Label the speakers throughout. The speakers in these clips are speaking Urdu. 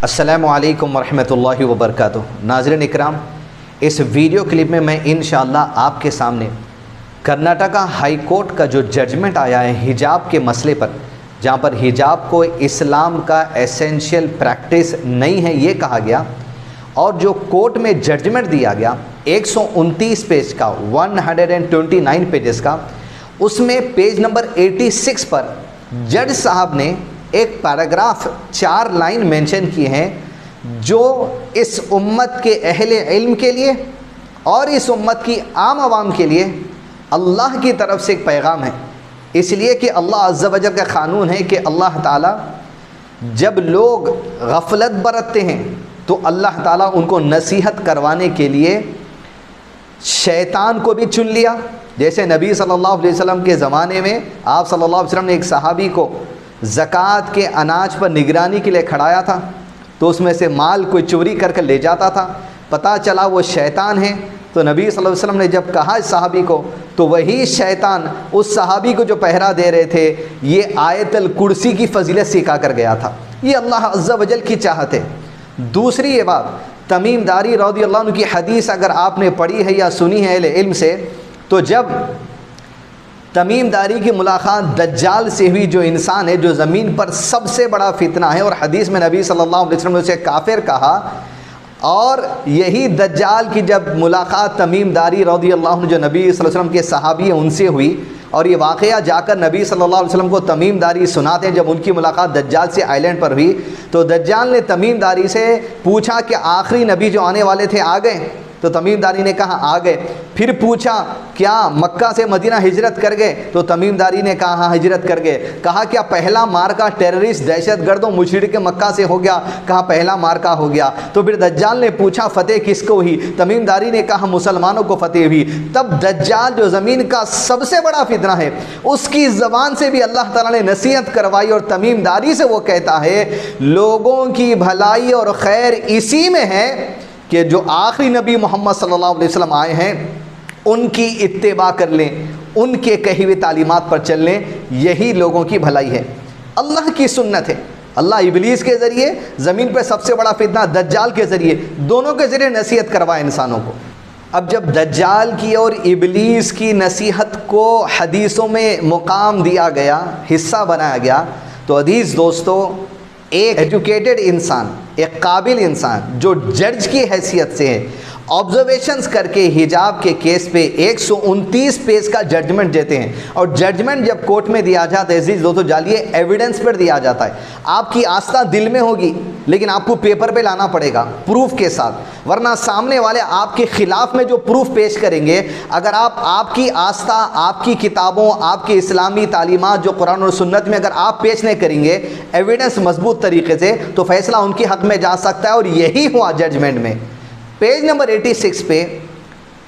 Speaker 1: السلام علیکم ورحمۃ اللہ وبرکاتہ۔ ناظرین اکرام، اس ویڈیو کلپ میں انشاءاللہ آپ کے سامنے کرناٹکا ہائی کورٹ کا جو ججمنٹ آیا ہے حجاب کے مسئلے پر، جہاں پر حجاب کو اسلام کا ایسینشیل پریکٹس نہیں ہے یہ کہا گیا، اور جو کورٹ میں ججمنٹ دیا گیا 129 پیج کا 129 پیجز کا، اس میں پیج نمبر 86 پر جج صاحب نے ایک پیراگراف 4 لائن مینشن کی ہیں جو اس امت کے اہل علم کے لیے اور اس امت کی عام عوام کے لیے اللہ کی طرف سے ایک پیغام ہے۔ اس لیے کہ اللہ عز و جل کا قانون ہے کہ اللہ تعالیٰ جب لوگ غفلت برتتے ہیں تو اللہ تعالیٰ ان کو نصیحت کروانے کے لیے شیطان کو بھی چن لیا۔ جیسے نبی صلی اللہ علیہ وسلم کے زمانے میں آپ صلی اللہ علیہ وسلم نے ایک صحابی کو زکوٰۃ کے اناج پر نگرانی کے لیے کھڑایا تھا، تو اس میں سے مال کوئی چوری کر کے لے جاتا تھا، پتہ چلا وہ شیطان ہے، تو نبی صلی اللہ علیہ وسلم نے جب کہا اس صحابی کو، تو وہی شیطان اس صحابی کو جو پہرا دے رہے تھے یہ آیت الکرسی کی فضیلت سکھا کر گیا تھا۔ یہ اللہ عز و جل کی چاہت ہے۔ دوسری یہ بات، تمیم داری رضی اللہ عنہ کی حدیث اگر آپ نے پڑھی ہے یا سنی ہے اہل علم سے، تو جب تمیم داری کی ملاقات دجال سے ہوئی، جو انسان ہے جو زمین پر سب سے بڑا فتنہ ہے، اور حدیث میں نبی صلی اللہ علیہ وسلم نے اسے کافر کہا، اور یہی دجال کی جب ملاقات تمیم داری رضی اللہ عنہ جو نبی صلی اللہ علیہ وسلم کے صحابی ہیں ان سے ہوئی، اور یہ واقعہ جا کر نبی صلی اللہ علیہ وسلم کو تمیم داری سناتے ہیں، جب ان کی ملاقات دجال سے آئی لینڈ پر ہوئی تو دجال نے تمیم داری سے پوچھا کہ آخری نبی جو آنے والے تھے آ گئے؟ تو تمیم داری نے کہا آ گئے۔ پھر پوچھا کیا مکہ سے مدینہ ہجرت کر گئے؟ تو تمیم داری نے کہا ہاں ہجرت کر گئے۔ کہا کیا پہلا مارکا ٹیررسٹ دہشت گردوں مشرک مکہ سے ہو گیا؟ کہا پہلا مارکا ہو گیا۔ تو پھر دجال نے پوچھا فتح کس کو ہوئی؟ تمیم داری نے کہا مسلمانوں کو فتح ہوئی۔ تب دجال جو زمین کا سب سے بڑا فتنہ ہے، اس کی زبان سے بھی اللہ تعالیٰ نے نصیحت کروائی، اور تمیم داری سے وہ کہتا ہے لوگوں کی بھلائی اور خیر اسی میں ہے کہ جو آخری نبی محمد صلی اللہ علیہ وسلم آئے ہیں ان کی اتباع کر لیں، ان کے کہی ہوئی تعلیمات پر چل لیں، یہی لوگوں کی بھلائی ہے۔ اللہ کی سنت ہے۔ اللہ ابلیس کے ذریعے زمین پہ سب سے بڑا فتنہ دجال کے ذریعے، دونوں کے ذریعے نصیحت کروائے انسانوں کو۔ اب جب دجال کی اور ابلیس کی نصیحت کو حدیثوں میں مقام دیا گیا، حصہ بنایا گیا، تو عزیز دوستو، ایک ایجوکیٹڈ انسان، ایک قابل انسان جو جج کی حیثیت سے ہے، آبزرویشنز کر کے حجاب کے کیس پہ 129 پیج کا ججمنٹ دیتے ہیں، اور ججمنٹ جب کورٹ میں دیا جاتا ہے عزیز دوستو جالیے ایویڈنس پر دیا جاتا ہے۔ آپ کی آستہ دل میں ہوگی لیکن آپ کو پیپر پہ لانا پڑے گا پروف کے ساتھ، ورنہ سامنے والے آپ کے خلاف میں جو پروف پیش کریں گے، اگر آپ کی آستہ آپ کی کتابوں، آپ کی اسلامی تعلیمات جو قرآن اور سنت میں اگر آپ پیش نہیں کریں گے ایویڈنس مضبوط طریقے سے، تو فیصلہ ان کے حق میں جا سکتا ہے، اور یہی ہوا ججمنٹ میں۔ پیج نمبر 86 پہ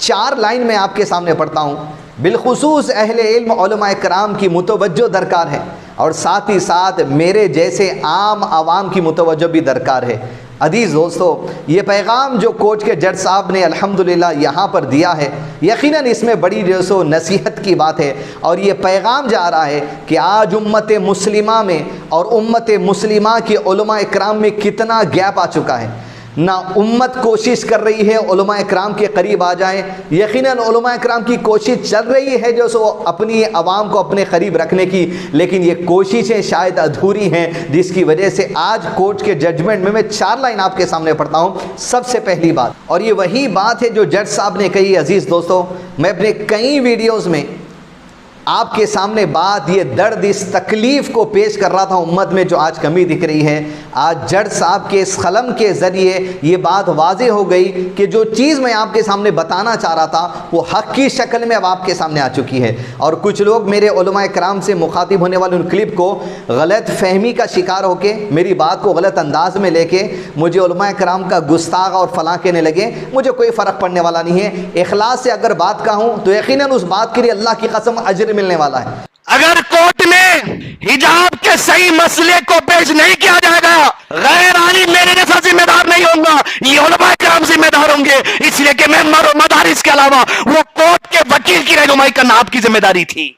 Speaker 1: 4 لائن میں آپ کے سامنے پڑھتا ہوں، بالخصوص اہل علم علماء کرام کی متوجہ درکار ہے، اور ساتھ ہی ساتھ میرے جیسے عام عوام کی متوجہ بھی درکار ہے۔ عزیز دوستو، یہ پیغام جو کورٹ کے جج صاحب نے الحمدللہ یہاں پر دیا ہے، یقیناً اس میں بڑی جو سو نصیحت کی بات ہے، اور یہ پیغام جا رہا ہے کہ آج امت مسلمہ میں اور امت مسلمہ کے علماء کرام میں کتنا گیپ آ چکا ہے۔ نہ امت کوشش کر رہی ہے علماء کرام کے قریب آ جائیں، یقیناً علماء کرام کی کوشش چل رہی ہے جو سو اپنی عوام کو اپنے قریب رکھنے کی، لیکن یہ کوششیں شاید ادھوری ہیں، جس کی وجہ سے آج کورٹ کے ججمنٹ میں 4 لائن آپ کے سامنے پڑھتا ہوں۔ سب سے پہلی بات، اور یہ وہی بات ہے جو جج صاحب نے کہی۔ عزیز دوستو، میں اپنے کئی ویڈیوز میں آپ کے سامنے بات، یہ درد، اس تکلیف کو پیش کر رہا تھا امت میں جو آج کمی دکھ رہی ہے۔ آج جج صاحب کے اس قلم کے ذریعے یہ بات واضح ہو گئی کہ جو چیز میں آپ کے سامنے بتانا چاہ رہا تھا وہ حق کی شکل میں اب آپ کے سامنے آ چکی ہے، اور کچھ لوگ میرے علماء کرام سے مخاطب ہونے والے ان کلپ کو غلط فہمی کا شکار ہو کے، میری بات کو غلط انداز میں لے کے مجھے علماء کرام کا گستاخ اور فلاں کہنے لگے۔ مجھے کوئی فرق پڑنے والا نہیں ہے، اخلاص سے اگر بات کہوں تو یقیناً اس بات کے لیے اللہ کی قسم اجر ملنے والا ہے۔
Speaker 2: اگر کورٹ میں حجاب کے صحیح مسئلے کو پیش نہیں کیا جائے گا، غیر عالم میرے جیسا ذمہ دار نہیں ہوں گا، یہ علماء کرام ذمہ دار ہوں گے، اس لیے کہ میں مدارس کے علاوہ وہ کورٹ کے وکیل کی رہنمائی کرنا آپ کی ذمہ داری تھی۔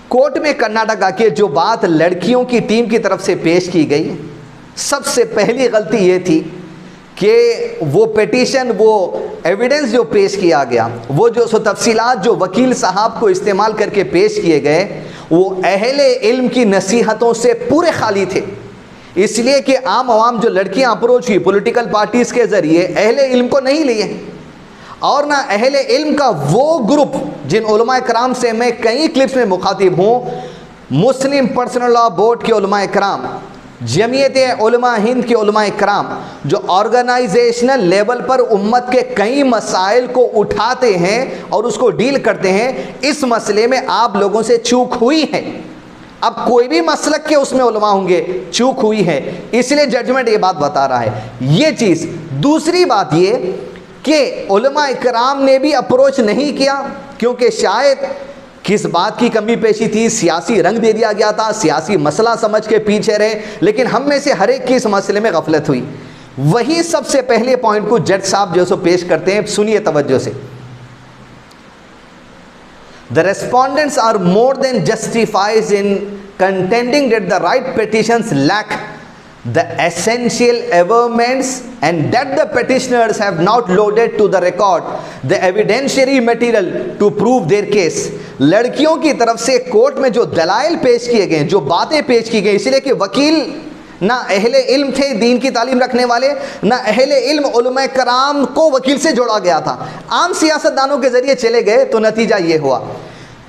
Speaker 1: کورٹ میں کرناٹکا کے جو بات لڑکیوں کی ٹیم کی طرف سے پیش کی گئی، سب سے پہلی غلطی یہ تھی کہ وہ پیٹیشن، وہ ایویڈنس جو پیش کیا گیا، وہ جو تفصیلات جو وکیل صاحب کو استعمال کر کے پیش کیے گئے، وہ اہل علم کی نصیحتوں سے پورے خالی تھے. اس لیے کہ عام عوام جو لڑکیاں اپروچ ہوئی پولیٹیکل پارٹیز کے ذریعے، اہل علم کو نہیں لیے، اور نہ اہل علم کا وہ گروپ جن علماء کرام سے میں کئی کلپس میں مخاطب ہوں، مسلم پرسنل لاء بورڈ کے علماء کرام، جمعیت علماء ہند کے علماء کرام، جو آرگنائزیشنل لیول پر امت کے کئی مسائل کو اٹھاتے ہیں اور اس کو ڈیل کرتے ہیں، اس مسئلے میں آپ لوگوں سے چوک ہوئی ہے. اب کوئی بھی مسلک کے اس میں علماء ہوں گے، چوک ہوئی ہے، اس لیے ججمنٹ یہ بات بتا رہا ہے. یہ چیز. دوسری بات یہ کہ علماء کرام نے بھی اپروچ نہیں کیا، کیونکہ شاید کس بات کی کمی پیشی تھی، سیاسی رنگ دے دیا گیا تھا، سیاسی مسئلہ سمجھ کے پیچھے رہے، لیکن ہم میں سے ہر ایک کی اس مسئلے میں غفلت ہوئی. وہی سب سے پہلے پوائنٹ کو جج صاحب جو سو پیش کرتے ہیں، سنیے توجہ سے. The respondents are more than justified in contending that the right petitions lack the essential averments and that the petitioners have not loaded to the record the evidentiary material to prove their case. لڑکیوں کی طرف سے کورٹ میں جو دلائل پیش کیے گئے، جو باتیں پیش کی گئی، اس لیے کہ وکیل نہ اہل علم تھے دین کی تعلیم رکھنے والے، نہ اہل علم علماء کرام کو وکیل سے جوڑا گیا تھا، عام سیاست دانوں کے ذریعے چلے گئے، تو نتیجہ یہ ہوا.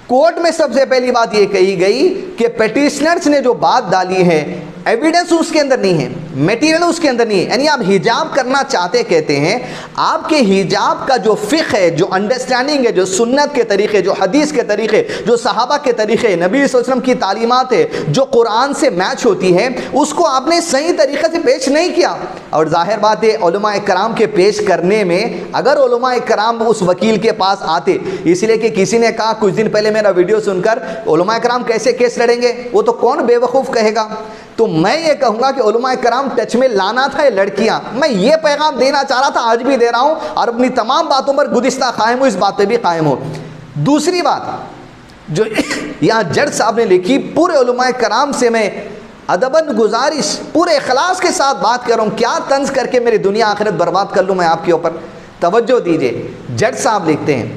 Speaker 1: کورٹ میں سب سے پہلی بات یہ کہی گئی کہ پیٹیشنرز نے جو بات ڈالی ہے، ایویڈنس اس کے اندر نہیں ہے، میٹیریل اس کے اندر نہیں ہے. یعنی آپ حجاب کرنا چاہتے کہتے ہیں، آپ کے حجاب کا جو فقہ ہے، جو انڈرسٹینڈنگ ہے، جو سنت کے طریقے، جو حدیث کے طریقے، جو صحابہ کے طریقے، نبی صلی اللہ علیہ وسلم کی تعلیمات ہے، جو قرآن سے میچ ہوتی ہے، اس کو آپ نے صحیح طریقے سے پیش نہیں کیا. اور ظاہر بات ہے علماء کرام کے پیش کرنے میں، اگر علماء کرام اس وکیل کے پاس آتے، اس لیے کہ کسی نے کہا کچھ دن پہلے میرا ویڈیو سن کر، علماء کرام کیسے کیس لڑیں گے، وہ تو کون بے وقوف کہے گا. تو میں یہ کہوں گا کہ علماء کرام ٹچ میں لانا تھا یہ لڑکیاں. میں یہ پیغام دینا چاہ رہا تھا، آج بھی دے رہا ہوں، اور اپنی تمام باتوں پر گزشتہ قائم ہوں، اس بات پہ بھی قائم ہوں. دوسری بات جو یہاں جج صاحب نے لکھی، پورے علماء کرام سے میں ادباً گزارش، پورے اخلاص کے ساتھ بات کر رہا ہوں، کیا طنز کر کے میری دنیا آخرت برباد کر لوں میں آپ کے اوپر. توجہ دیجئے، جج صاحب لکھتے ہیں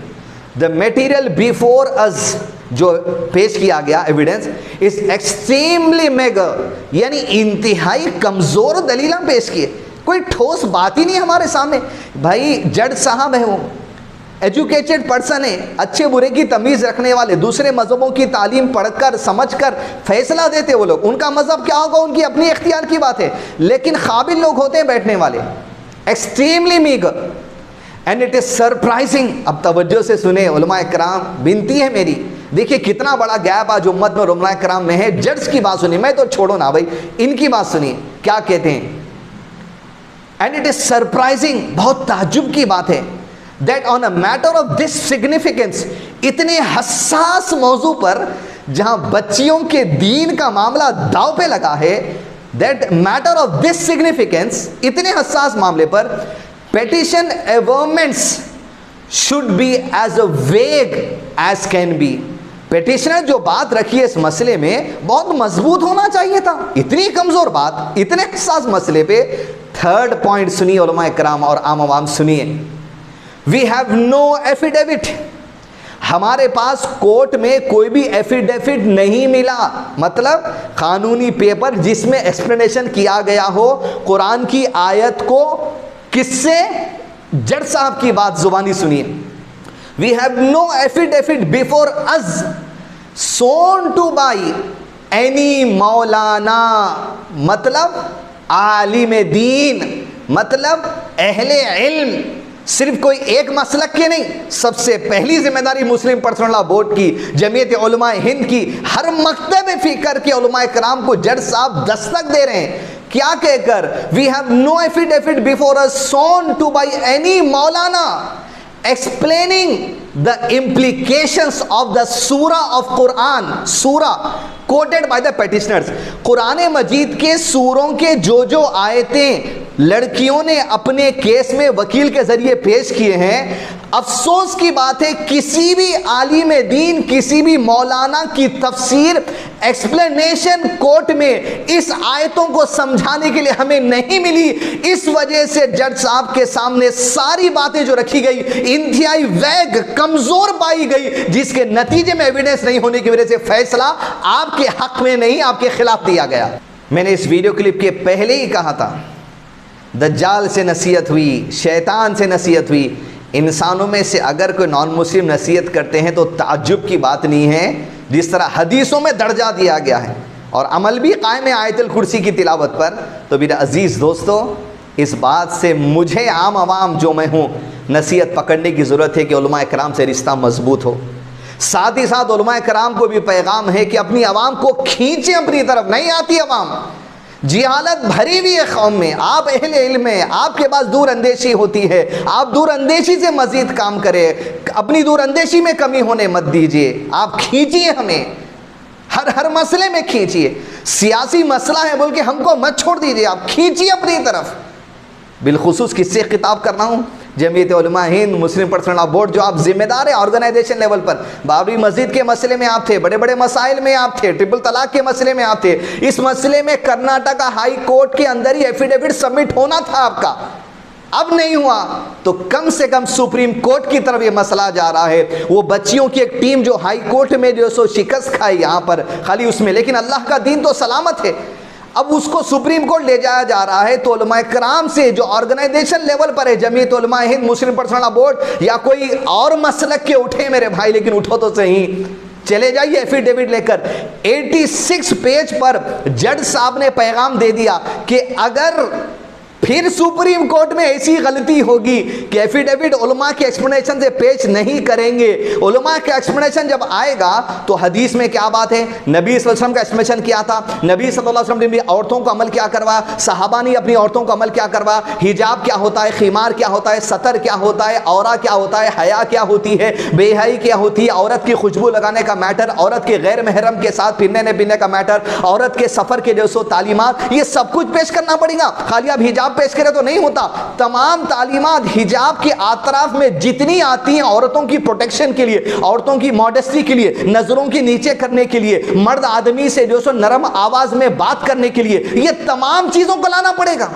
Speaker 1: the material before us جو پیش کیا گیا ایویڈنس is extremely meager، یعنی انتہائی کمزور دلیل ہم پیش کیے، کوئی ٹھوس بات ہی نہیں ہمارے سامنے. بھائی جج صاحب ہیں، وہ ایجوکیٹڈ پرسن ہیں، اچھے برے کی تمیز رکھنے والے، دوسرے مذہبوں کی تعلیم پڑھ کر سمجھ کر فیصلہ دیتے وہ لوگ. ان کا مذہب کیا ہوگا ان کی اپنی اختیار کی بات ہے، لیکن قابل لوگ ہوتے ہیں بیٹھنے والے. Extremely meagre and it is surprising. اب توجہ سے سنیں علماء کرام، بنتی ہے میری، دیکھیے کتنا بڑا گیپ آج امت میں علماء کرام میں ہے. جج کی بات سنیے، میں تو چھوڑو نا بھائی، ان کی بات سنیے کیا کہتے ہیں. اینڈ اٹ از سرپرائزنگ، بہت تعجب کی بات ہے، that on a matter of this significance، اتنے حساس موضوع پر جہاں بچیوں کے دین کا معاملہ داؤ پہ لگا ہے، that matter of this significance، اتنے حساس معاملے پر petition averments should be as vague as can be. پیٹیشنر جو بات رکھی ہے اس مسئلے میں بہت مضبوط ہونا چاہیے تھا. اتنی کمزور بات اتنے حساس مسئلے پہ. تھرڈ پوائنٹ سنیے علماء کرام اور عام عوام سنیے. We have no affidavit، ہمارے پاس کورٹ میں کوئی بھی ایفیڈیوٹ نہیں ملا، مطلب قانونی پیپر جس میں ایکسپلینیشن کیا گیا ہو قرآن کی آیت کو. کس سے؟ جج صاحب کی بات زبانی سنیے. We have no affidavit before us sworn to by any مولانا، مطلب عالم دین، مطلب اہل علم، صرف کوئی ایک مسلک کے نہیں. سب سے پہلی ذمہ داری مسلم پرسنل لاء بورڈ کی، جمعیت علماء ہند کی، ہر مکتب فکر کے علماء کرام کو جج صاحب دستک دے رہے ہیں. کیا کہہ کر؟ We have no affidavit before us sworn to by any Maulana explaining the implications of the surah of Quran، surah quoted by the petitioners. قرآن مجید کے سوروں کے جو آیتیں لڑکیوں نے اپنے کیس میں وکیل کے ذریعے پیش کیے ہیں، افسوس کی بات ہے کسی بھی عالم دین، کسی بھی مولانا کی تفسیر ایکسپلینیشن کورٹ میں اس آیتوں کو سمجھانے کے لیے ہمیں نہیں ملی۔ اس وجہ سے جج صاحب کے سامنے ساری باتیں جو رکھی گئی انتہائی ویگ، کمزور پائی گئی، جس کے نتیجے میں ایویڈنس نہیں ہونے کی وجہ سے فیصلہ آپ کے حق میں نہیں، آپ کے خلاف دیا گیا۔ میں نے اس ویڈیو کلپ کے پہلے ہی کہا تھا، دجال سے نصیحت ہوئی، شیطان سے نصیحت ہوئی، انسانوں میں سے اگر کوئی نان مسلم نصیحت کرتے ہیں تو تعجب کی بات نہیں ہے، جس طرح حدیثوں میں درجہ دیا گیا ہے اور عمل بھی قائم ہے آیت الکرسی کی تلاوت پر۔ تو میرے عزیز دوستو، اس بات سے مجھے عام عوام جو میں ہوں نصیحت پکڑنے کی ضرورت ہے کہ علماء کرام سے رشتہ مضبوط ہو۔ ساتھ ہی ساتھ علماء کرام کو بھی پیغام ہے کہ اپنی عوام کو کھینچیں اپنی طرف، نہیں آتی عوام، جہالت بھری ہوئی ہے قوم میں، آپ اہل علم ہیں، آپ کے پاس دور اندیشی ہوتی ہے، آپ دور اندیشی سے مزید کام کریں، اپنی دور اندیشی میں کمی ہونے مت دیجئے، آپ کھینچیے ہمیں، ہر مسئلے میں کھینچیے، سیاسی مسئلہ ہے بول کے ہم کو مت چھوڑ دیجئے، آپ کھینچیے اپنی طرف۔ بالخصوص کس سے خطاب کرنا ہوں؟ جمعیت علماء ہند، مسلم پرسنل لاء بورڈ، جو آپ ذمہ دار ہیں آرگنائزیشن لیول پر، بابری مسجد کے مسئلے میں آپ تھے، بڑے بڑے مسائل میں آپ تھے، ٹرپل طلاق کے مسئلے میں آپ تھے، اس مسئلے میں کرناٹکا ہائی کورٹ کے اندر ہی ایفیڈیوٹ سبمٹ ہونا تھا آپ کا، اب نہیں ہوا، تو کم سے کم سپریم کورٹ کی طرف یہ مسئلہ جا رہا ہے۔ وہ بچیوں کی ایک ٹیم جو ہائی کورٹ میں جو سو شکست کھائی یہاں پر خالی اس میں، لیکن اللہ کا دین تو سلامت ہے، اب اس کو سپریم کورٹ لے جایا جا رہا ہے۔ تو علماء کرام سے جو آرگنائزیشن لیول پر ہے، جمعیت علماء ہند، مسلم پرسنل لاء بورڈ یا کوئی اور مسلک کے اٹھے میرے بھائی، لیکن اٹھو تو صحیح، چلے جائیے ایفیڈیوٹ لے کر۔ 86 پیج پر جج صاحب نے پیغام دے دیا کہ اگر پھر سپریم کورٹ میں ایسی غلطی ہوگی کہ ایفیڈیوٹ علماء کے ایکسپلینیشن سے پیش نہیں کریں گے، علماء کا ایکسپلینیشن جب آئے گا تو حدیث میں کیا بات ہے، نبی صلی اللہ علیہ وسلم کا ایکسپلینیشن کیا تھا، نبی صلی اللہ علیہ وسلم نے بھی عورتوں کو عمل کیا کروا، صحابہ نے اپنی عورتوں کو عمل کیا کروا، حجاب کیا ہوتا ہے، خمار کیا ہوتا ہے، ستر کیا ہوتا ہے، عورہ کیا ہوتا ہے، حیا کیا ہوتی ہے، بے حیائی کیا ہوتی ہے، عورت کی خوشبو لگانے کا میٹر، عورت کے غیر محرم کے ساتھ پھرنے پینے کا میٹر، عورت کے سفر کے جو سو تعلیمات، یہ سب کچھ پیش کرنا پڑے گا۔ خالی آپ حجاب پیش کرے تو نہیں ہوتا، تمام تعلیمات حجاب کے اطراف میں جتنی آتی ہیں عورتوں کی پروٹیکشن کے لیے، عورتوں کی ماڈسٹی کے لیے، نظروں کی نیچے کرنے کے لیے، مرد آدمی سے جو سو نرم آواز میں بات کرنے کے لیے، یہ تمام چیزوں کو لانا پڑے گا،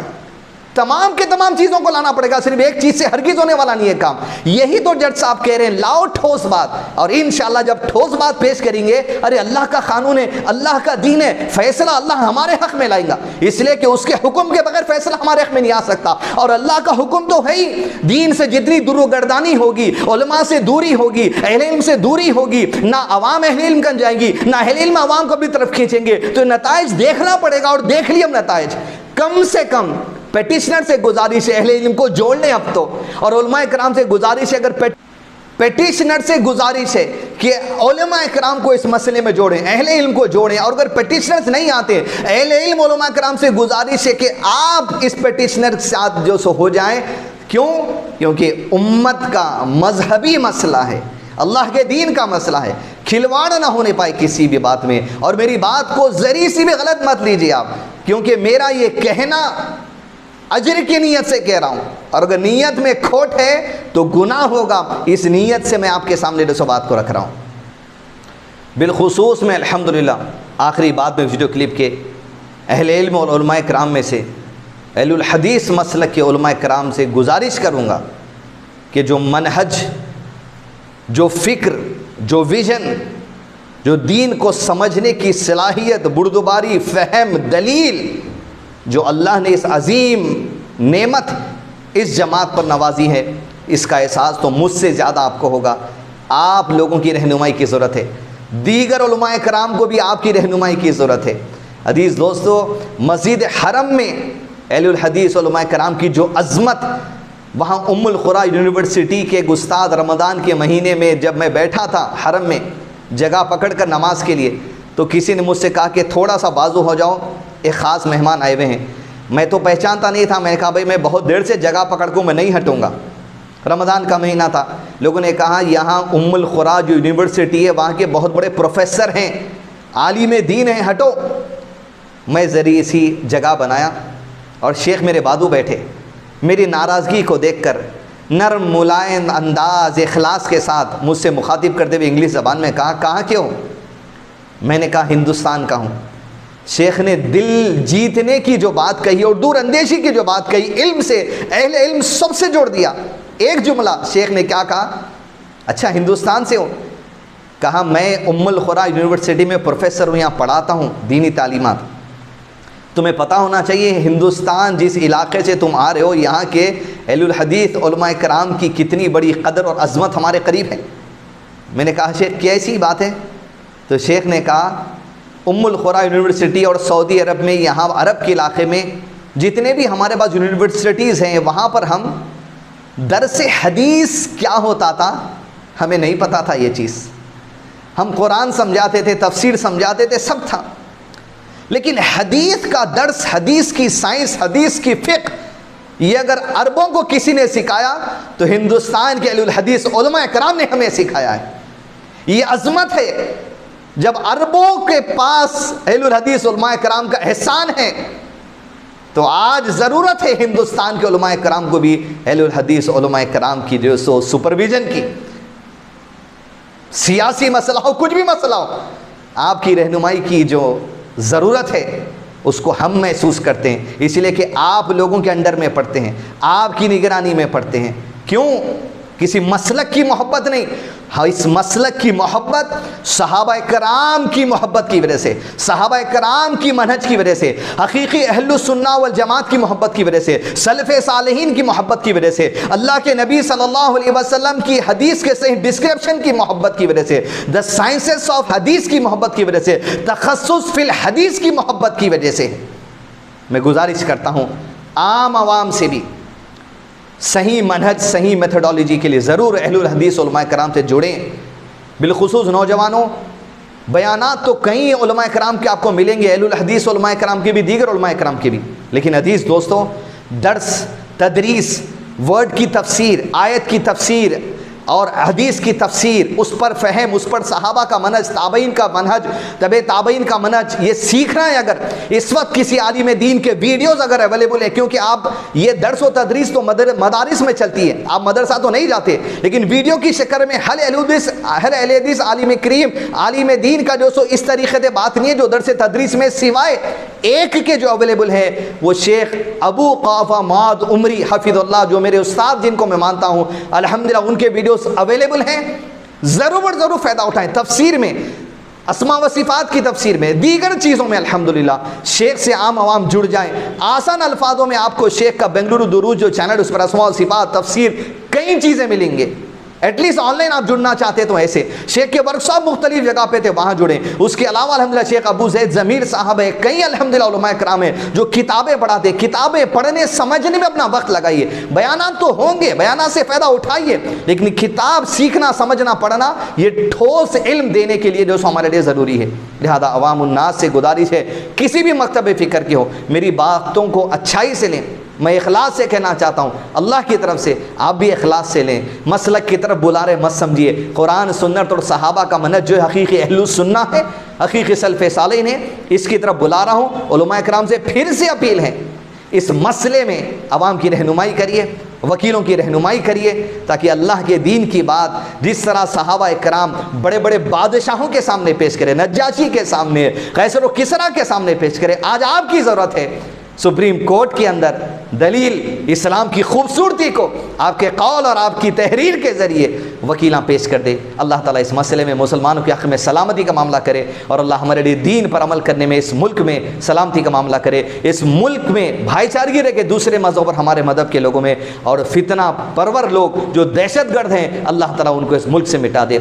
Speaker 1: تمام کے تمام چیزوں کو لانا پڑے گا، صرف ایک چیز سے ہرگز ہونے والا نہیں ہے کام۔ یہی تو جج صاحب کہہ رہے ہیں، لاؤ ٹھوس بات، اور انشاءاللہ جب ٹھوس بات پیش کریں گے، ارے اللہ کا قانون ہے، اللہ کا دین ہے، فیصلہ اللہ ہمارے حق میں لائے گا، اس لیے کہ اس کے حکم کے بغیر فیصلہ ہمارے حق میں نہیں آ سکتا، اور اللہ کا حکم تو ہے ہی، دین سے جتنی دور و گردانی ہوگی، علماء سے دوری ہوگی، اہل علم سے دوری ہوگی، نہ عوام اہل علم کن جائیں گی، نہ اہل علم عوام کو بھی طرف کھینچیں گے، تو نتائج دیکھنا پڑے گا، اور دیکھ لیے ہم نتائج۔ کم سے کم پیٹیشنر سے گزارش ہے اہل علم کو جوڑ لیں اب تو، اور علماء کرام سے گزارش ہے، اگر پیٹیشنر سے گزارش ہے کہ علماء کرام کو اس مسئلے میں جوڑیں، اہل علم کو جوڑیں، اور اگر پیٹیشنرز نہیں آتے، اہل علم علماء کرام سے گزارش ہے کہ آپ اس پیٹیشنر کے ساتھ جو سو ہو جائیں۔ کیوں؟ کیونکہ امت کا مذہبی مسئلہ ہے، اللہ کے دین کا مسئلہ ہے، کھلواڑ نہ ہونے پائے کسی بھی بات میں۔ اور میری بات کو ذرا سی بھی غلط مت لیجیے آپ، کیونکہ میرا یہ کہنا اجر کی نیت سے کہہ رہا ہوں، اور اگر نیت میں کھوٹ ہے تو گناہ ہوگا، اس نیت سے میں آپ کے سامنے دو بات کو رکھ رہا ہوں۔ بالخصوص میں الحمدللہ آخری بات میں ویڈیو کلپ کے اہل علم اور علماء کرام میں سے اہل الحدیث مسلک کے علماء کرام سے گزارش کروں گا کہ جو منہج، جو فکر، جو ویژن، جو دین کو سمجھنے کی صلاحیت، بردباری، فہم، دلیل، جو اللہ نے اس عظیم نعمت اس جماعت پر نوازی ہے، اس کا احساس تو مجھ سے زیادہ آپ کو ہوگا۔ آپ لوگوں کی رہنمائی کی ضرورت ہے، دیگر علماء کرام کو بھی آپ کی رہنمائی کی ضرورت ہے۔ عزیز دوستو، مسجد حرم میں اہل الحدیث علماء کرام کی جو عظمت، وہاں ام القریٰ یونیورسٹی کے استاد رمضان کے مہینے میں جب میں بیٹھا تھا حرم میں جگہ پکڑ کر نماز کے لیے، تو کسی نے مجھ سے کہا کہ تھوڑا سا بازو ہو جاؤ، ایک خاص مہمان آئے ہوئے ہیں۔ میں تو پہچانتا نہیں تھا، میں نے کہا بھائی میں بہت دیر سے جگہ پکڑ کو میں نہیں ہٹوں گا، رمضان کا مہینہ تھا۔ لوگوں نے کہا یہاں ام القریٰ جو یونیورسٹی ہے وہاں کے بہت بڑے پروفیسر ہیں، عالم دین ہیں، ہٹو۔ میں ذریعے سی جگہ بنایا، اور شیخ میرے بازو بیٹھے، میری ناراضگی کو دیکھ کر نرم ملائم انداز اخلاص کے ساتھ مجھ سے مخاطب کرتے ہوئے انگلش زبان میں کہا، کہاں کے ہو؟ میں نے کہا ہندوستان کا ہوں۔ شیخ نے دل جیتنے کی جو بات کہی اور دور اندیشی کی جو بات کہی، علم سے، اہل علم سب سے جوڑ دیا۔ ایک جملہ شیخ نے کیا کہا؟ اچھا ہندوستان سے ہو؟ کہا میں ام القرا یونیورسٹی میں پروفیسر ہوں، یہاں پڑھاتا ہوں دینی تعلیمات۔ تمہیں پتہ ہونا چاہیے ہندوستان جس علاقے سے تم آ رہے ہو، یہاں کے اہل الحدیث علماء کرام کی کتنی بڑی قدر اور عظمت ہمارے قریب ہے۔ میں نے کہا شیخ کیسی بات ہے؟ تو شیخ نے کہا ام القرا یونیورسٹی اور سعودی عرب میں، یہاں عرب کے علاقے میں جتنے بھی ہمارے پاس یونیورسٹیز ہیں، وہاں پر ہم درس حدیث کیا ہوتا تھا ہمیں نہیں پتہ تھا یہ چیز۔ ہم قرآن سمجھاتے تھے، تفسیر سمجھاتے تھے، سب تھا، لیکن حدیث کا درس، حدیث کی سائنس، حدیث کی فقہ، یہ اگر عربوں کو کسی نے سکھایا تو ہندوستان کے اہل الحدیث علماء کرام نے ہمیں سکھایا ہے۔ یہ عظمت ہے جب عربوں کے پاس اہل الحدیث علماء کرام کا احسان ہے، تو آج ضرورت ہے ہندوستان کے علماء کرام کو بھی اہل الحدیث علماء کرام کی جو سو سپرویژن کی، سیاسی مسئلہ ہو، کچھ بھی مسئلہ ہو، آپ کی رہنمائی کی جو ضرورت ہے اس کو ہم محسوس کرتے ہیں، اس لیے کہ آپ لوگوں کے انڈر میں پڑھتے ہیں، آپ کی نگرانی میں پڑھتے ہیں۔ کیوں؟ کسی مسلک کی محبت نہیں، اس مسلک کی محبت صحابہ کرام کی محبت کی وجہ سے، صحابہ کرام کی منہج کی وجہ سے، حقیقی اہل السنہ والجماعت کی محبت کی وجہ سے، سلف صالحین کی محبت کی وجہ سے، اللہ کے نبی صلی اللہ علیہ وسلم کی حدیث کے صحیح ڈسکرپشن کی محبت کی وجہ سے، دا سائنسز آف حدیث کی محبت کی وجہ سے، تخصص فی الحدیث کی محبت کی وجہ سے۔ میں گزارش کرتا ہوں عام عوام سے بھی صحیح منہج، صحیح میتھڈالوجی کے لیے ضرور اہل الحدیث علماء کرام سے جڑیں۔ بالخصوص نوجوانوں، بیانات تو کئی علماء کرام کے آپ کو ملیں گے، اہل الحدیث علماء کرام کے بھی، دیگر علماء کرام کے بھی، لیکن عزیز دوستوں، درس، تدریس، ورڈ کی تفسیر، آیت کی تفسیر اور حدیث کی تفسیر، اس پر فہم، اس پر صحابہ کا منہج، تابعین کا منہج، تبع تابعین کا منہج، یہ سیکھنا ہے۔ اگر اس وقت کسی عالم دین کے ویڈیوز اگر اویلیبل ہیں، کیونکہ آپ یہ درس و تدریس تو مدارس میں چلتی ہے، آپ مدرسہ تو نہیں جاتے، لیکن ویڈیو کی شکل میں ہر اہل حدیث عالم کریم، عالم دین کا جو سو اس طریقے سے بات نہیں ہے جو درس تدریس میں سوائے ایک کے جو اویلیبل ہے، وہ شیخ ابو قافہ معاذ عمری حفظ اللہ، جو میرے استاد جن کو میں مانتا ہوں، الحمدللہ ان کے ویڈیوز اویلیبل ہیں، ضرور فائدہ اٹھائیں۔ تفسیر میں، اسماء و صفات کی تفسیر میں، دیگر چیزوں میں الحمدللہ شیخ سے عام عوام جڑ جائیں۔ آسان الفاظوں میں آپ کو شیخ کا بنگلورو دروز جو چینل، اس پر اسماء و صفات، تفسیر، کئی چیزیں ملیں گے۔ ایٹ لیسٹ آن لائن آپ جڑنا چاہتے تو ایسے شیخ کے ورکشاپ مختلف جگہ پہ تھے، وہاں جڑیں۔ اس کے علاوہ الحمدللہ شیخ ابو زید ضمیر صاحب ہے، کئی الحمدللہ علماء کرام ہیں جو کتابیں پڑھاتے، کتابیں پڑھنے سمجھنے میں اپنا وقت لگائیے۔ بیانات تو ہوں گے، بیانات سے فائدہ اٹھائیے، لیکن کتاب سیکھنا، سمجھنا، پڑھنا، یہ ٹھوس علم دینے کے لیے جو ہمارے لیے ضروری ہے۔ لہذا عوام الناس سے گزارش ہے، کسی بھی مکتب فکر کی ہو، میری باتوں کو اچھائی سے لیں۔ میں اخلاص سے کہنا چاہتا ہوں، اللہ کی طرف سے آپ بھی اخلاص سے لیں، مسلک کی طرف بلا رہے مت سمجھیے۔ قرآن، سنت اور صحابہ کا منہج جو حقیقی اہل السنہ ہے، حقیقی سلف صالحین ہے، اس کی طرف بلا رہا ہوں۔ علماء کرام سے پھر سے اپیل ہے، اس مسئلے میں عوام کی رہنمائی کریے، وکیلوں کی رہنمائی کریے، تاکہ اللہ کے دین کی بات جس طرح صحابہ کرام بڑے بڑے بادشاہوں کے سامنے پیش کرے، نجاشی کے سامنے، قیصر و کسریٰ کے سامنے پیش کرے، آج آپ کی ضرورت ہے سپریم کورٹ کے اندر دلیل اسلام کی خوبصورتی کو آپ کے قول اور آپ کی تحریر کے ذریعے وکیلاں پیش کر دے۔ اللہ تعالیٰ اس مسئلے میں مسلمانوں کے حق میں سلامتی کا معاملہ کرے، اور اللہ ہمارے لیے دین پر عمل کرنے میں، اس ملک میں سلامتی کا معاملہ کرے، اس ملک میں بھائی چارگی رکھے دوسرے مذہب اور ہمارے مذہب کے لوگوں میں، اور فتنہ پرور لوگ جو دہشت گرد ہیں، اللہ تعالیٰ ان کو اس ملک سے مٹا دے۔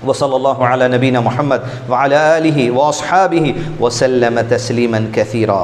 Speaker 1: وصلی اللہ علی نبینا محمد وعلی آلہ واصحابہ وسلم تسلیما کثیرا۔